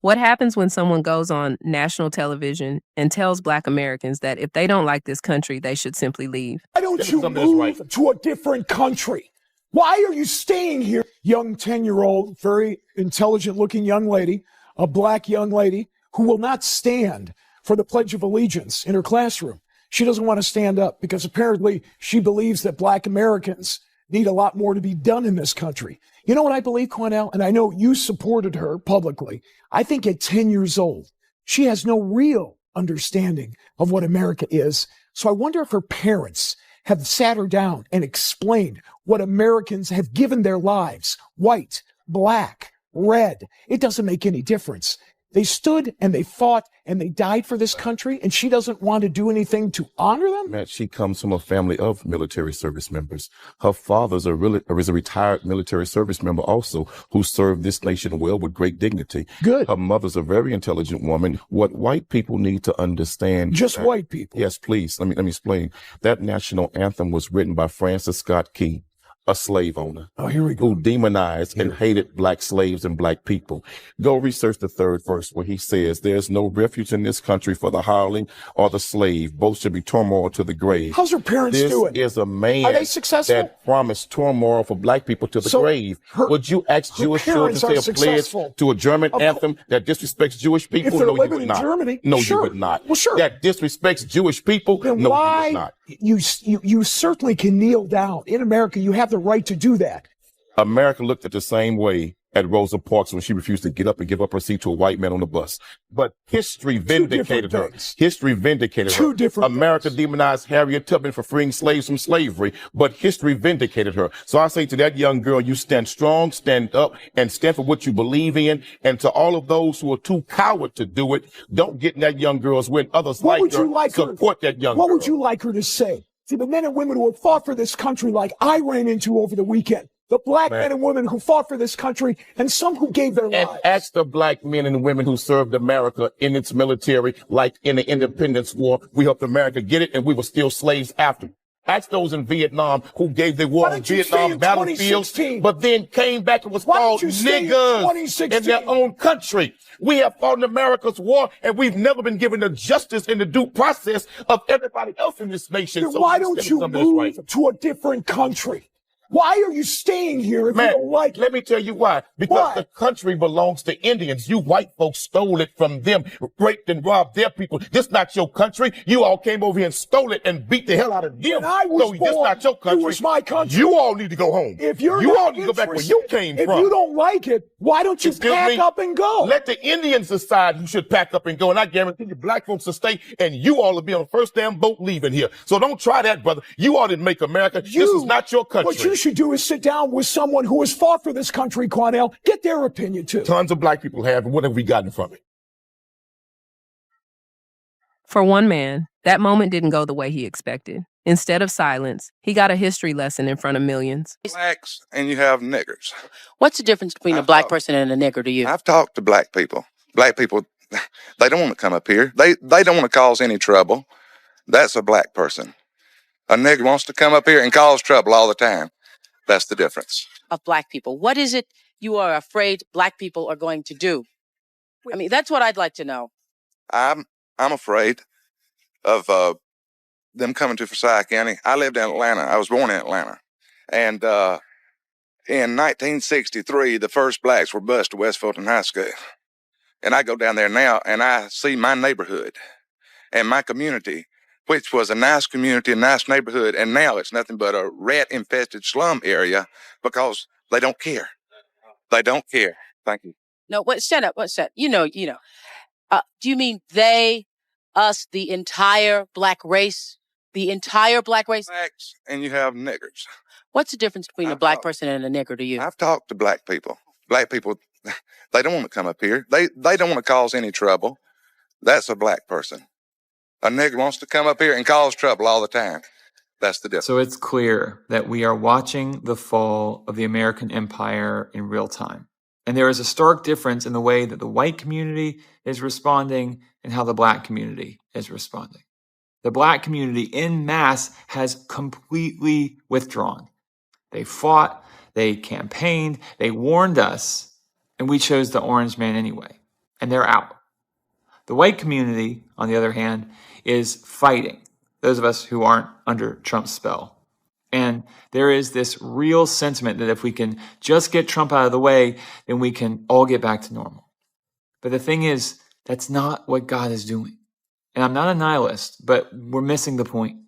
What happens when someone goes on national television and tells Black Americans that if they don't like this country, they should simply leave? Why don't you move to a different country? Why are you staying here? Young 10-year-old, very intelligent-looking young lady, a Black young lady who will not stand for the Pledge of Allegiance in her classroom. She doesn't want to stand up because apparently she believes that Black Americans need a lot more to be done in this country. You know what I believe, Cornell? And I know you supported her publicly. I think at 10 years old, she has no real understanding of what America is. So I wonder if her parents have sat her down and explained what Americans have given their lives, white, Black, red. It doesn't make any difference. They stood and they fought and they died for this country, and she doesn't want to do anything to honor them? Matt, she comes from a family of military service members. Her father's is a retired military service member also who served this nation well with great dignity. Good. Her mother's a very intelligent woman. What white people need to understand. Just white people. Yes, please. Let me explain. That national anthem was written by Francis Scott Key, a slave owner. Oh, here we go. Who demonized and hated Black slaves and Black people. Go research the third verse where he says, "There's no refuge in this country for the hireling or the slave. Both should be turmoil to the grave." How's her parents doing? This is a man Are they successful? that promised turmoil for Black people to the grave. Would you ask Jewish children to say a pledge to a German anthem that disrespects Jewish people? If they're No, you living would in not. Germany, No, sure. you would not. Well, sure. That disrespects Jewish people? Then No, why? you would not. You certainly can kneel down. In America, you have the right to do that. America looked at the same way at Rosa Parks when she refused to get up and give up her seat to a white man on the bus. But history vindicated her. History vindicated her. Two different America things. demonized Harriet Tubman for freeing slaves from slavery, but history vindicated her. So I say to that young girl, you stand strong, stand up, and stand for what you believe in. And to all of those who are too coward to do it, don't get in that young girl's way. Others support that young girl. What would you like her to say to the men and women who have fought for this country like I ran into over the weekend? The Black men and women who fought for this country and some who gave their lives. And ask the Black men and women who served America in its military, like in the Independence War. We helped America get it, and we were still slaves after. Ask those in Vietnam who gave their war on Vietnam battlefields, but then came back and was called niggers in their own country. We have fought in America's war, and we've never been given the justice and the due process of everybody else in this nation. Then why don't you move to a different country? Why are you staying here if you don't like it? Let me tell you why. Because the country belongs to Indians. You white folks stole it from them, raped and robbed their people. This not your country. You all came over here and stole it and beat the hell out of them. This not your country. It was my country. You all need to go home. You all need to go back where you came from. If you don't like it, why don't you pack up and go? Let the Indians decide who should pack up and go. And I guarantee you Black folks will stay, and you all will be on the first damn boat leaving here. So don't try that, brother. You all didn't make America. This is not your country. What you should do is sit down with someone who has fought for this country, Cornell. Get their opinion, too. Tons of Black people have, and what have we gotten from it? For one man, that moment didn't go the way he expected. Instead of silence, he got a history lesson in front of millions. Blacks and you have niggers. What's the difference between a Black person and a nigger to you? I've talked to Black people. Black people, they don't want to come up here. They don't want to cause any trouble. That's a Black person. A nigger wants to come up here and cause trouble all the time. That's the difference. Of Black people. What is it you are afraid Black people are going to do? I mean, that's what I'd like to know. I'm afraid of them coming to Forsyth County. I lived in Atlanta. I was born in Atlanta. And in 1963, the first Blacks were bused to West Fulton High School. And I go down there now and I see my neighborhood and my community, which was a nice community, a nice neighborhood, and now it's nothing but a rat-infested slum area because they don't care. They don't care. Thank you. No, shut up. What's that? You know. Do you mean they, us, the entire Black race? The entire Black race? Blacks and you have niggers. What's the difference between a Black person and a nigger to you? I've talked to Black people. Black people, they don't want to come up here. They don't want to cause any trouble. That's a Black person. A nigger wants to come up here and cause trouble all the time. That's the difference. So it's clear that we are watching the fall of the American empire in real time. And there is a stark difference in the way that the white community is responding and how the Black community is responding. The Black community en masse has completely withdrawn. They fought, they campaigned, they warned us, and we chose the orange man anyway. and they're out. The white community, on the other hand, is fighting, those of us who aren't under Trump's spell. And there is this real sentiment that if we can just get Trump out of the way, then we can all get back to normal. But the thing is, that's not what God is doing. And I'm not a nihilist, but we're missing the point.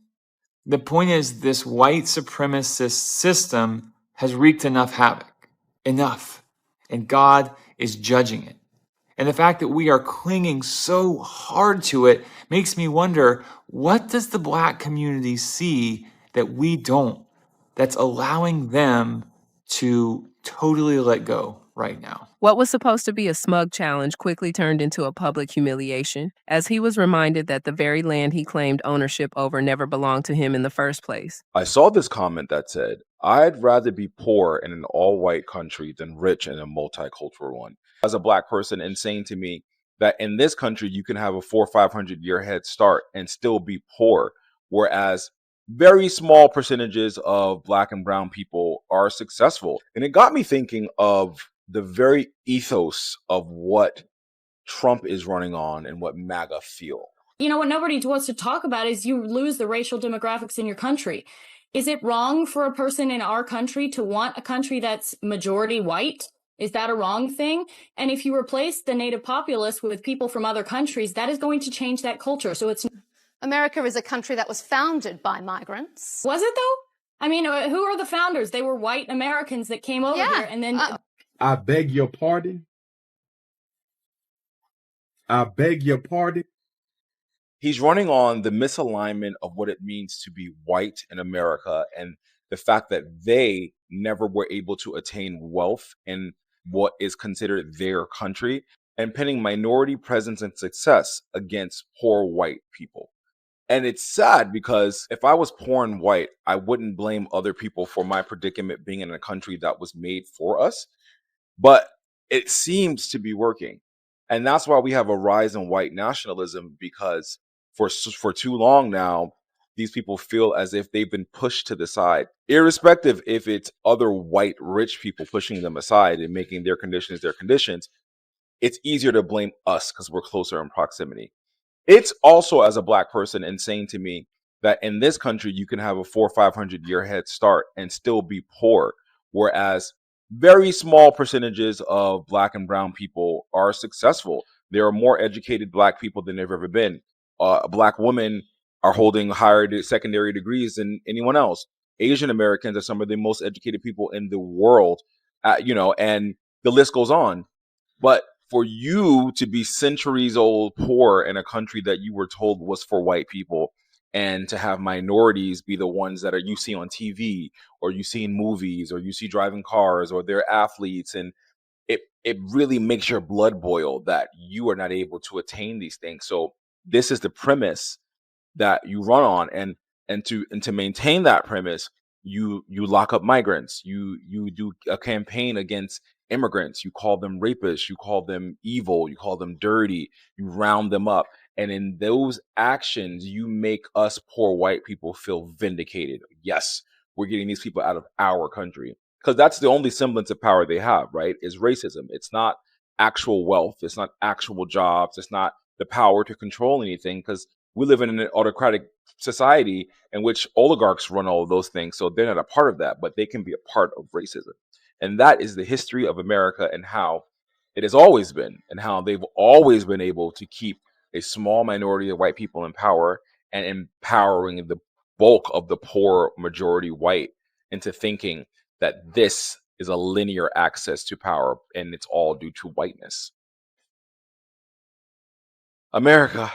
The point is this white supremacist system has wreaked enough havoc. Enough. And God is judging it. And the fact that we are clinging so hard to it makes me wonder, what does the Black community see that we don't, that's allowing them to totally let go right now? What was supposed to be a smug challenge quickly turned into a public humiliation, as he was reminded that the very land he claimed ownership over never belonged to him in the first place. I saw this comment that said, I'd rather be poor in an all-white country than rich in a multicultural one. As a Black person, and saying to me that in this country, you can have a 400 or 500 year head start and still be poor, whereas very small percentages of Black and brown people are successful. And it got me thinking of the very ethos of what Trump is running on and what MAGA feel. You know, what nobody wants to talk about is you lose the racial demographics in your country. Is it wrong for a person in our country to want a country that's majority white? Is that a wrong thing? And if you replace the native populace with people from other countries, that is going to change that culture. So it's... America is a country that was founded by migrants. Was it though? I mean, who are the founders? They were white Americans that came over here and then... I beg your pardon. I beg your pardon. He's running on the misalignment of what it means to be white in America and the fact that they never were able to attain wealth in what is considered their country, and pinning minority presence and success against poor white people. And it's sad because if I was poor and white, I wouldn't blame other people for my predicament being in a country that was made for us. But it seems to be working. And that's why we have a rise in white nationalism, because for too long now, these people feel as if they've been pushed to the side, irrespective if it's other white rich people pushing them aside and making their conditions their conditions. It's easier to blame us because we're closer in proximity. It's also, as a Black person, insane to me that in this country, you can have a 400 or 500 year head start and still be poor, whereas very small percentages of Black and brown people are successful. There are more educated Black people than there have ever been. Black women are holding higher secondary degrees than anyone else. Asian Americans are some of the most educated people in the world, and the list goes on. But for you to be centuries old poor in a country that you were told was for white people, and to have minorities be the ones that you see on TV or you see in movies or you see driving cars or they're athletes, and it really makes your blood boil that you are not able to attain these things. So this is the premise that you run on, and to maintain that premise, you lock up migrants, you do a campaign against immigrants, you call them rapists, you call them evil, you call them dirty, you round them up. And in those actions, you make us poor white people feel vindicated. Yes, we're getting these people out of our country. Because that's the only semblance of power they have, right? Is racism. It's not actual wealth. It's not actual jobs. It's not the power to control anything, because we live in an autocratic society in which oligarchs run all of those things. So they're not a part of that, but they can be a part of racism. And that is the history of America and how it has always been, and how they've always been able to keep a small minority of white people in power and empowering the bulk of the poor majority white into thinking that this is a linear access to power and it's all due to whiteness. America.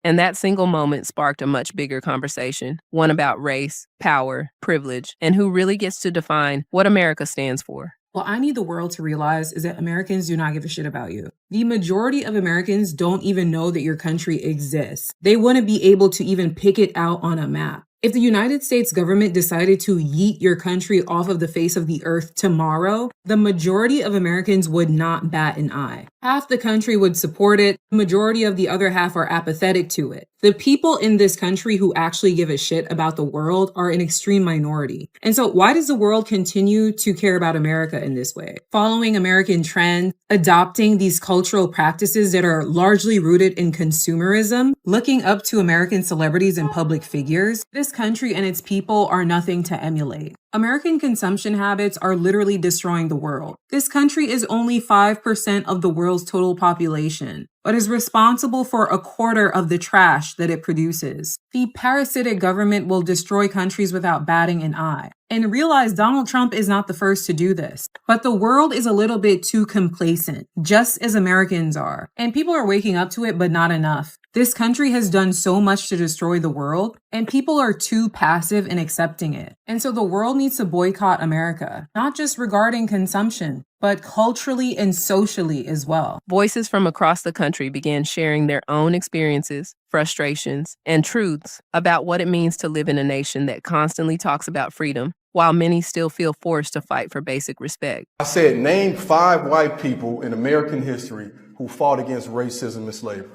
And that single moment sparked a much bigger conversation, one about race, power, privilege, and who really gets to define what America stands for. What I need the world to realize is that Americans do not give a shit about you. The majority of Americans don't even know that your country exists. They wouldn't be able to even pick it out on a map. If the United States government decided to yeet your country off of the face of the earth tomorrow, the majority of Americans would not bat an eye. Half the country would support it. The majority of the other half are apathetic to it. The people in this country who actually give a shit about the world are an extreme minority. And so why does the world continue to care about America in this way? Following American trends, adopting these cultural practices that are largely rooted in consumerism, looking up to American celebrities and public figures, this country and its people are nothing to emulate. American consumption habits are literally destroying the world. This country is only 5% of the world's total population, but is responsible for a quarter of the trash that it produces. The parasitic government will destroy countries without batting an eye. And realize Donald Trump is not the first to do this. But the world is a little bit too complacent, just as Americans are. And people are waking up to it, but not enough. This country has done so much to destroy the world, and people are too passive in accepting it. And so the world needs to boycott America, not just regarding consumption, but culturally and socially as well. Voices from across the country began sharing their own experiences, frustrations, and truths about what it means to live in a nation that constantly talks about freedom, while many still feel forced to fight for basic respect. I said, name 5 white people in American history who fought against racism and slavery.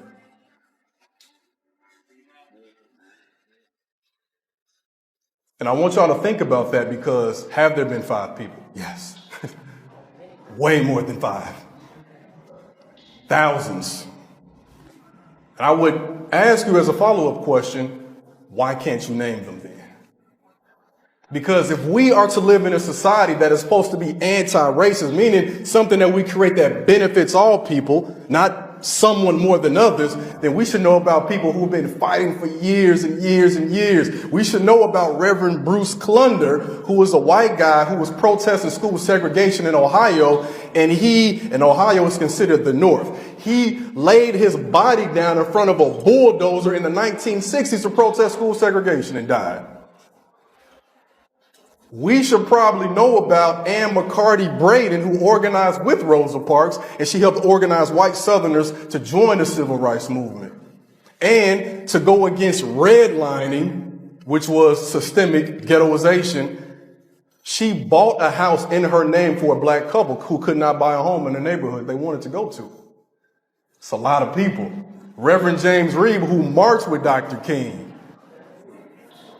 And I want y'all to think about that, because have there been 5 people? Yes. Way more than 5. Thousands. And I would ask you as a follow-up question, why can't you name them then? Because if we are to live in a society that is supposed to be anti-racist, meaning something that we create that benefits all people, not someone more than others, then we should know about people who've been fighting for years and years and years. We should know about Reverend Bruce Clunder, who was a white guy who was protesting school segregation in Ohio, and Ohio is considered the North. He laid his body down in front of a bulldozer in the 1960s to protest school segregation and died. We should probably know about Ann McCarty Braden, who organized with Rosa Parks, and she helped organize white Southerners to join the civil rights movement and to go against redlining, which was systemic ghettoization. She bought a house in her name for a black couple who could not buy a home in the neighborhood they wanted to go to. It's a lot of people. Reverend James Reeb, who marched with Dr. King.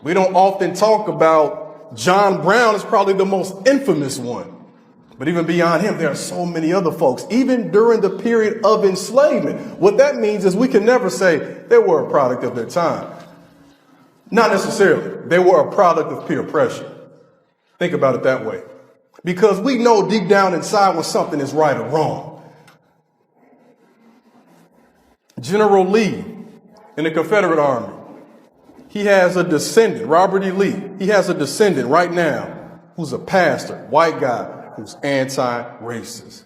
We don't often talk about John Brown, is probably the most infamous one. But even beyond him, there are so many other folks, even during the period of enslavement. What that means is we can never say they were a product of their time. Not necessarily. They were a product of peer pressure. Think about it that way. Because we know deep down inside when something is right or wrong. General Lee in the Confederate Army, he has a descendant, Robert E. Lee. He has a descendant right now who's a pastor, white guy, who's anti-racist.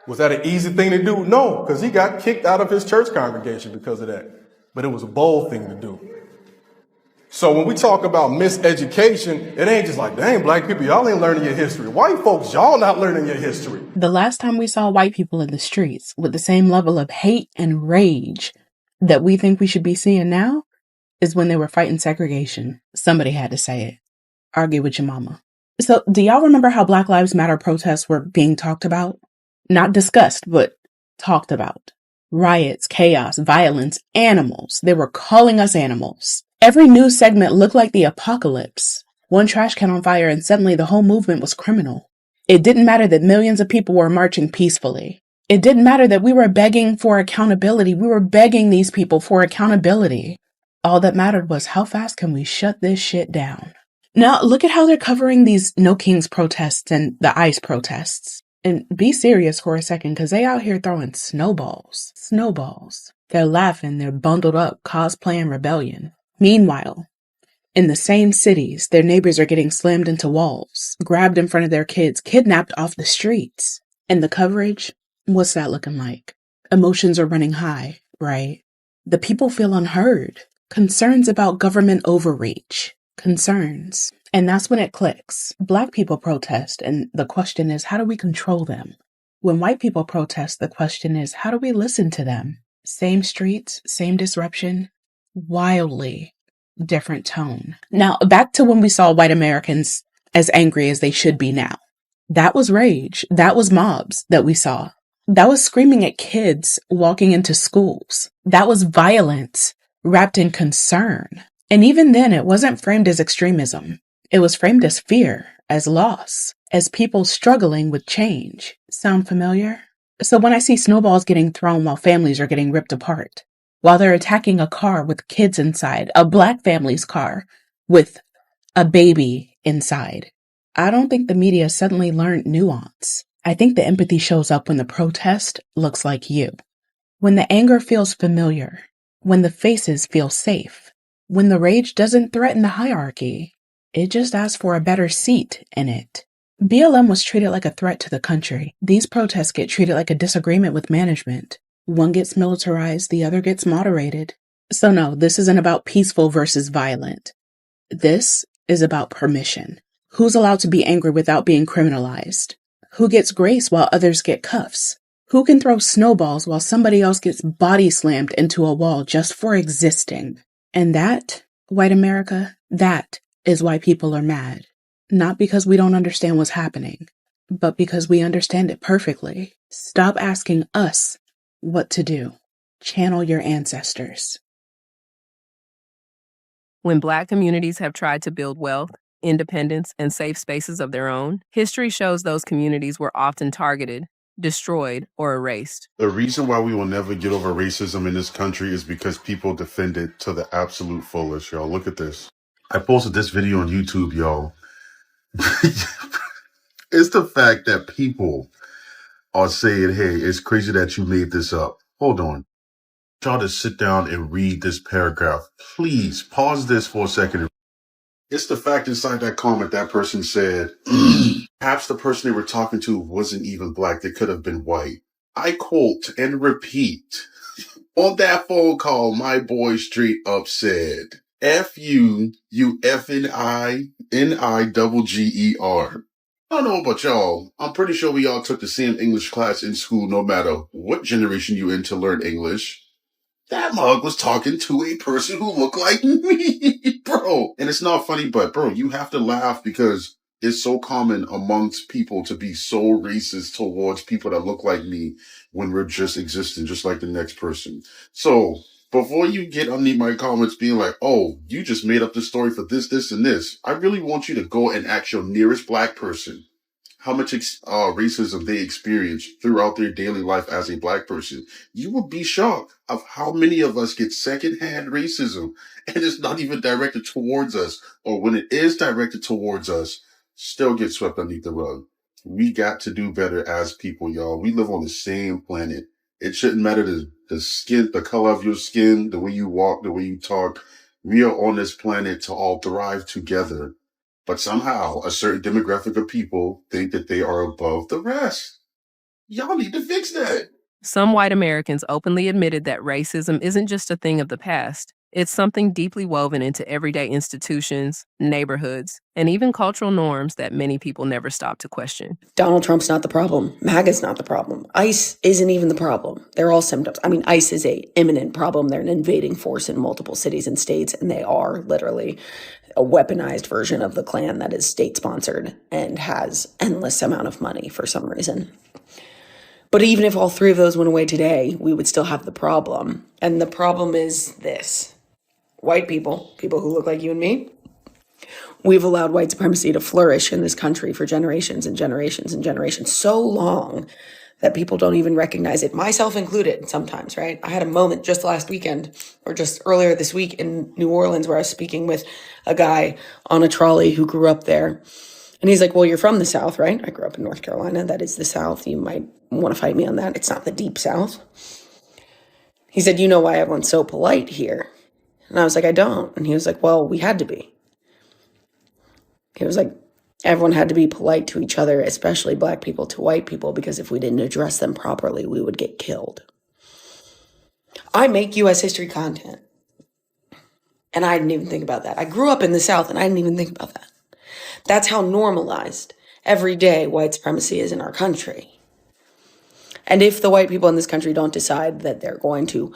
Was that an easy thing to do? No, because he got kicked out of his church congregation because of that. But it was a bold thing to do. So when we talk about miseducation, it ain't just like, dang, black people, y'all ain't learning your history. White folks, y'all not learning your history. The last time we saw white people in the streets with the same level of hate and rage that we think we should be seeing now is when they were fighting segregation. Somebody had to say it. Argue with your mama. So do y'all remember how Black Lives Matter protests were being talked about? Not discussed, but talked about. Riots, chaos, violence, animals. They were calling us animals. Every news segment looked like the apocalypse. One trash can on fire and suddenly the whole movement was criminal. It didn't matter that millions of people were marching peacefully. It didn't matter that we were begging for accountability. We were begging these people for accountability. All that mattered was how fast can we shut this shit down? Now, look at how they're covering these No Kings protests and the ICE protests. And be serious for a second, because they out here throwing snowballs. Snowballs. They're laughing, they're bundled up, cosplaying rebellion. Meanwhile, in the same cities, their neighbors are getting slammed into walls, grabbed in front of their kids, kidnapped off the streets. And the coverage, what's that looking like? Emotions are running high, right? The people feel unheard. Concerns about government overreach. Concerns. And that's when it clicks. Black people protest, and the question is, how do we control them? When white people protest, the question is, how do we listen to them? Same streets, same disruption, wildly different tone. Now, back to when we saw white Americans as angry as they should be now. That was rage. That was mobs that we saw. That was screaming at kids walking into schools. That was violence wrapped in concern. And even then, it wasn't framed as extremism. It was framed as fear, as loss, as people struggling with change. Sound familiar? So when I see snowballs getting thrown while families are getting ripped apart, while they're attacking a car with kids inside, a Black family's car with a baby inside, I don't think the media suddenly learned nuance. I think the empathy shows up when the protest looks like you, when the anger feels familiar, when the faces feel safe, when the rage doesn't threaten the hierarchy. It just asks for a better seat in it. BLM was treated like a threat to the country. These protests get treated like a disagreement with management. One gets militarized, the other gets moderated. So no, this isn't about peaceful versus violent. This is about permission. Who's allowed to be angry without being criminalized? Who gets grace while others get cuffs? Who can throw snowballs while somebody else gets body slammed into a wall just for existing? And that, white America, that is why people are mad. Not because we don't understand what's happening, but because we understand it perfectly. Stop asking us what to do. Channel your ancestors. When Black communities have tried to build wealth, independence, and safe spaces of their own, history shows those communities were often targeted, destroyed, or erased. The reason why we will never get over racism in this country is because people defend it to the absolute fullest, y'all. Look at this. I posted this video on YouTube, y'all. It's the fact that people are saying, hey, it's crazy that you made this up. Hold on. Y'all to sit down and read this paragraph. Please pause this for a second. It's the fact inside that comment that person said, perhaps the person they were talking to wasn't even Black. They could have been white. I quote and repeat, on that phone call, my boy straight up said, F you, you F-N-I-N-I-double-G-E-R. I don't know about y'all. I'm pretty sure we all took the same English class in school, no matter what generation you in to learn English. That mug was talking to a person who looked like me, bro. And it's not funny, but bro, you have to laugh because it's so common amongst people to be so racist towards people that look like me when we're just existing, just like the next person. So before you get underneath my comments being like, oh, you just made up this story for this, this, and this, I really want you to go and ask your nearest Black person how much racism they experience throughout their daily life as a Black person. You would be shocked of how many of us get secondhand racism and it's not even directed towards us, or when it is directed towards us, still get swept underneath the rug. We got to do better as people, y'all. We live on the same planet. It shouldn't matter the skin, the color of your skin, the way you walk, the way you talk. We are on this planet to all thrive together. But somehow a certain demographic of people think that they are above the rest. Y'all need to fix that. Some white Americans openly admitted that racism isn't just a thing of the past. It's something deeply woven into everyday institutions, neighborhoods, and even cultural norms that many people never stop to question. Donald Trump's not the problem. MAGA's not the problem. ICE isn't even the problem. They're all symptoms. I mean, ICE is an imminent problem. They're an invading force in multiple cities and states, and they are literally a weaponized version of the Klan that is state-sponsored and has endless amount of money for some reason. But even if all three of those went away today, we would still have the problem. And the problem is this. White people, people who look like you and me, we've allowed white supremacy to flourish in this country for generations and generations and generations, so long that people don't even recognize it, myself included sometimes, right? I had a moment just last weekend or just earlier this week in New Orleans where I was speaking with a guy on a trolley who grew up there. And he's like, well, you're from the South, right? I grew up in North Carolina. That is the South. You might want to fight me on that. It's not the deep South. He said, you know why everyone's so polite here? And I was like, I don't. And he was like, well, we had to be. He was like, everyone had to be polite to each other, especially Black people to white people, because if we didn't address them properly, we would get killed. I make U.S. history content. And I didn't even think about that. I grew up in the South and I didn't even think about that. That's how normalized everyday white supremacy is in our country. And if the white people in this country don't decide that they're going to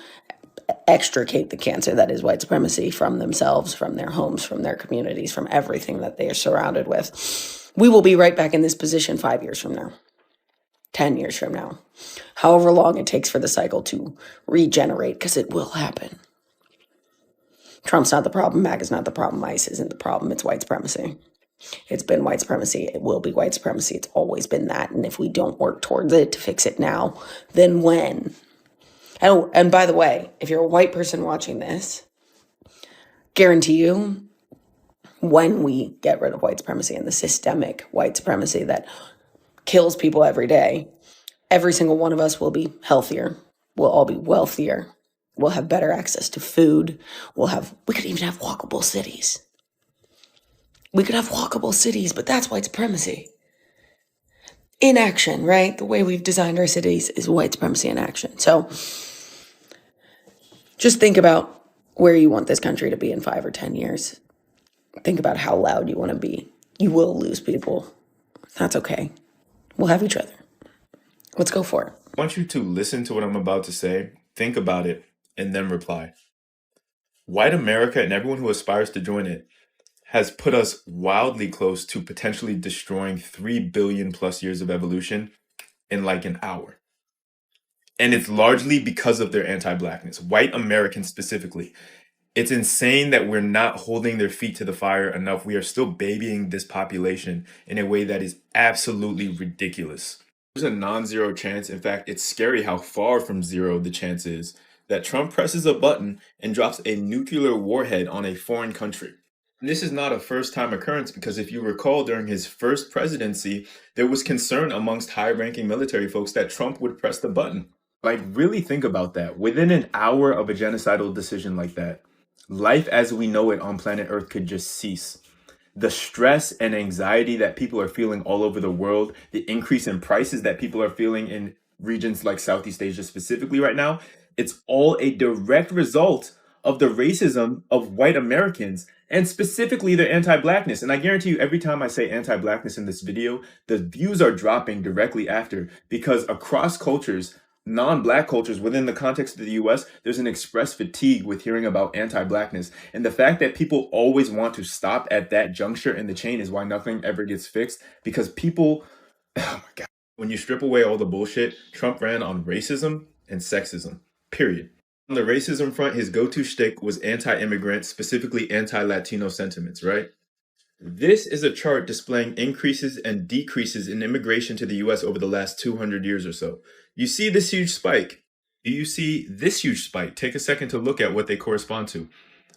extricate the cancer that is white supremacy from themselves, from their homes, from their communities, from everything that they are surrounded with, we will be right back in this position 5 years from now, 10 years from now, however long it takes for the cycle to regenerate, because it will happen. Trump's not the problem. MAGA's not the problem. ICE isn't the problem. It's white supremacy. It's been white supremacy. It will be white supremacy. It's always been that. And if we don't work towards it to fix it now, then when? Oh, and by the way, if you're a white person watching this, guarantee you, when we get rid of white supremacy and the systemic white supremacy that kills people every day, every single one of us will be healthier. We'll all be wealthier. We'll have better access to food. We could even have walkable cities. We could have walkable cities, but that's white supremacy in action, right? The way we've designed our cities is white supremacy in action. So just think about where you want this country to be in 5 or 10 years. Think about how loud you want to be. You will lose people. That's okay. We'll have each other. Let's go for it. I want you to listen to what I'm about to say, think about it, and then reply. White America and everyone who aspires to join it has put us wildly close to potentially destroying 3 billion plus years of evolution in like an hour. And it's largely because of their anti-blackness, white Americans specifically. It's insane that we're not holding their feet to the fire enough. We are still babying this population in a way that is absolutely ridiculous. There's a non-zero chance. In fact, it's scary how far from zero the chance is that Trump presses a button and drops a nuclear warhead on a foreign country. And this is not a first-time occurrence because if you recall, during his first presidency, there was concern amongst high-ranking military folks that Trump would press the button. Like, really think about that. Within an hour of a genocidal decision like that, life as we know it on planet Earth could just cease. The stress and anxiety that people are feeling all over the world, the increase in prices that people are feeling in regions like Southeast Asia specifically right now, it's all a direct result of the racism of white Americans and specifically their anti-blackness. And I guarantee you, every time I say anti-blackness in this video, the views are dropping directly after, because across cultures, non-black cultures within the context of the US, there's an express fatigue with hearing about anti-blackness. And the fact that people always want to stop at that juncture in the chain is why nothing ever gets fixed, because people, oh my God, when you strip away all the bullshit, Trump ran on racism and sexism, period. On the racism front, his go-to shtick was anti-immigrant, specifically anti-Latino sentiments, right? This is a chart displaying increases and decreases in immigration to the US over the last 200 years or so. You see this huge spike. Do you see this huge spike? Take a second to look at what they correspond to.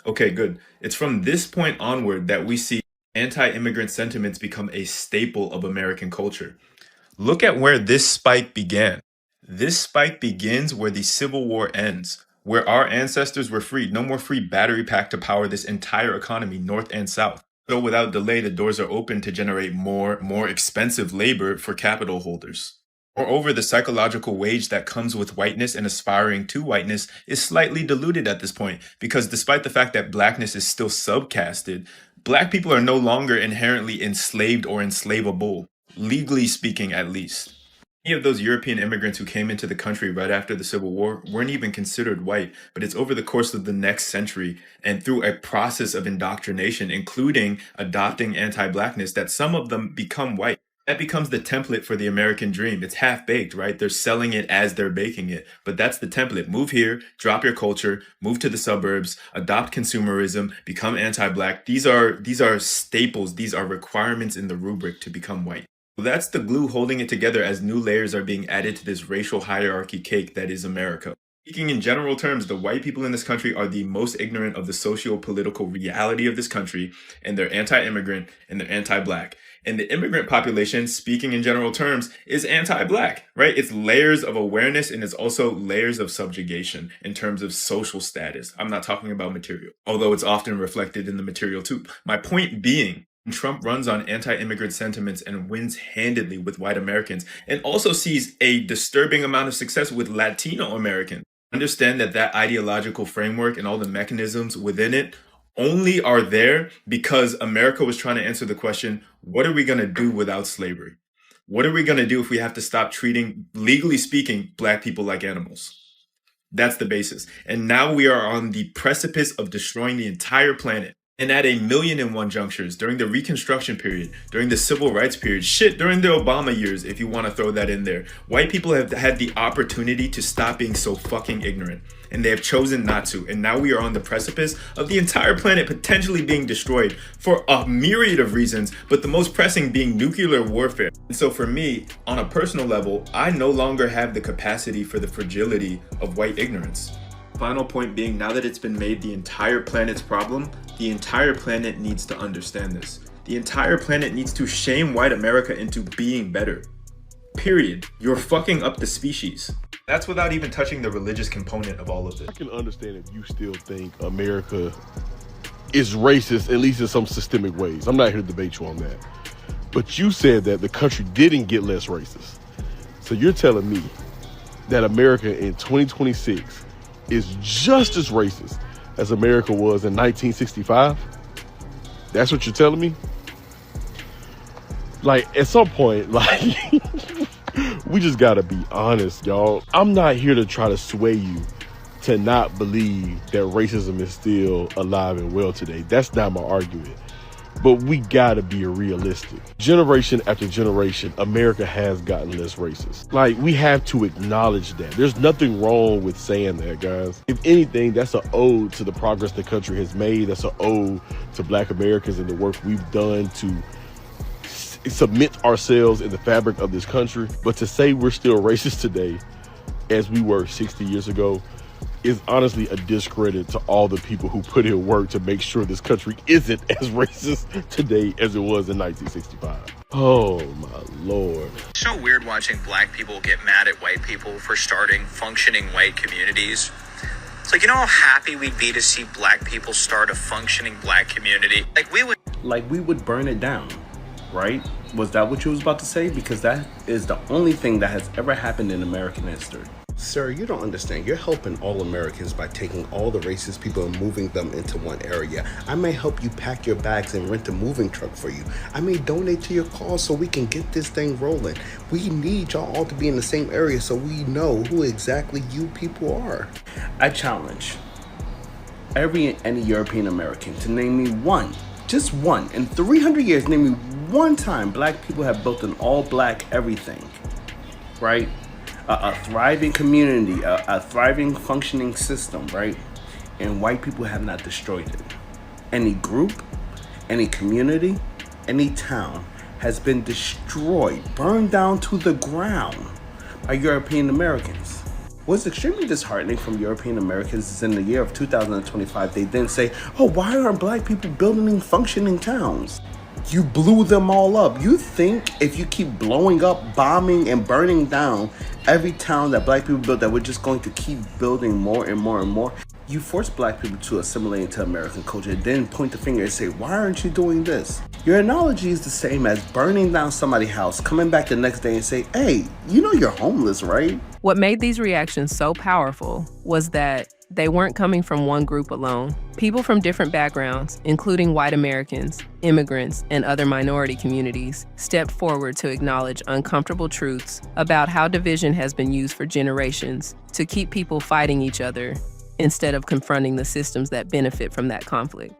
Okay, good. It's from this point onward that we see anti-immigrant sentiments become a staple of American culture. Look at where this spike began. This spike begins where the Civil War ends, where our ancestors were freed. No more free battery pack to power this entire economy, north and south. So without delay, the doors are open to generate more expensive labor for capital holders. Moreover, the psychological wage that comes with whiteness and aspiring to whiteness is slightly diluted at this point, because despite the fact that blackness is still subcasted, black people are no longer inherently enslaved or enslavable, legally speaking at least. Many of those European immigrants who came into the country right after the Civil War weren't even considered white, but it's over the course of the next century and through a process of indoctrination, including adopting anti-blackness, that some of them become white. That becomes the template for the American dream. It's half-baked, right? They're selling it as they're baking it, but that's the template. Move here, drop your culture, move to the suburbs, adopt consumerism, become anti-black. These are staples. These are requirements in the rubric to become white. That's the glue holding it together as new layers are being added to this racial hierarchy cake that is America. Speaking in general terms, the white people in this country are the most ignorant of the socio-political reality of this country, and they're anti-immigrant and they're anti-black. And the immigrant population, speaking in general terms, is anti-black, right? It's layers of awareness and it's also layers of subjugation in terms of social status. I'm not talking about material, although it's often reflected in the material too. My point being, Trump runs on anti-immigrant sentiments and wins handedly with white Americans, and also sees a disturbing amount of success with Latino Americans. Understand that ideological framework and all the mechanisms within it only are there because America was trying to answer the question, what are we going to do without slavery? What are we going to do if we have to stop treating, legally speaking, black people like animals? That's the basis. And now we are on the precipice of destroying the entire planet. And at 1,000,001 junctures during the Reconstruction period, during the Civil Rights period, shit, during the Obama years, if you want to throw that in there, white people have had the opportunity to stop being so fucking ignorant. And they have chosen not to. And now we are on the precipice of the entire planet potentially being destroyed for a myriad of reasons, but the most pressing being nuclear warfare. And so for me, on a personal level, I no longer have the capacity for the fragility of white ignorance. Final point being, now that it's been made the entire planet's problem, the entire planet needs to understand this. The entire planet needs to shame white America into being better. Period. You're fucking up the species. That's without even touching the religious component of all of this. I can understand if you still think America is racist, at least in some systemic ways. I'm not here to debate you on that. But you said that the country didn't get less racist. So you're telling me that America in 2026 is just as racist as America was in 1965? That's what you're telling me? Like, at some point, like, we just gotta be honest, y'all. I'm not here to try to sway you to not believe that racism is still alive and well today. That's not my argument. But we gotta be realistic. Generation after generation, America has gotten less racist. Like, we have to acknowledge that. There's nothing wrong with saying that, guys. If anything, that's an ode to the progress the country has made. That's an ode to Black Americans and the work we've done to submit ourselves in the fabric of this country. But to say we're still racist today, as we were 60 years ago, is honestly a discredit to all the people who put in work to make sure this country isn't as racist today as it was in 1965. Oh my Lord. It's so weird watching Black people get mad at white people for starting functioning white communities. It's like, you know how happy we'd be to see Black people start a functioning Black community? Like we would burn it down, right? Was that what you was about to say? Because that is the only thing that has ever happened in American history. Sir, you don't understand. You're helping all Americans by taking all the racist people and moving them into one area. I may help you pack your bags and rent a moving truck for you. I may donate to your cause so we can get this thing rolling. We need y'all all to be in the same area so we know who exactly you people are. I challenge any European American to name me one, just one, in 300 years, name me one time Black people have built an all-Black everything, right? A thriving community, a thriving functioning system, right? And white people have not destroyed it. Any group, any community, any town has been destroyed, burned down to the ground by European Americans. What's extremely disheartening from European Americans is in the year of 2025, they then say, oh, why aren't Black people building functioning towns? You blew them all up. You think if you keep blowing up, bombing, and burning down every town that Black people built, that we're just going to keep building more and more and more? You force Black people to assimilate into American culture, then point the finger and say, why aren't you doing this? Your analogy is the same as burning down somebody's house, coming back the next day and say, hey, you know you're homeless, right? What made these reactions so powerful was that they weren't coming from one group alone. People from different backgrounds, including white Americans, immigrants, and other minority communities, stepped forward to acknowledge uncomfortable truths about how division has been used for generations to keep people fighting each other instead of confronting the systems that benefit from that conflict.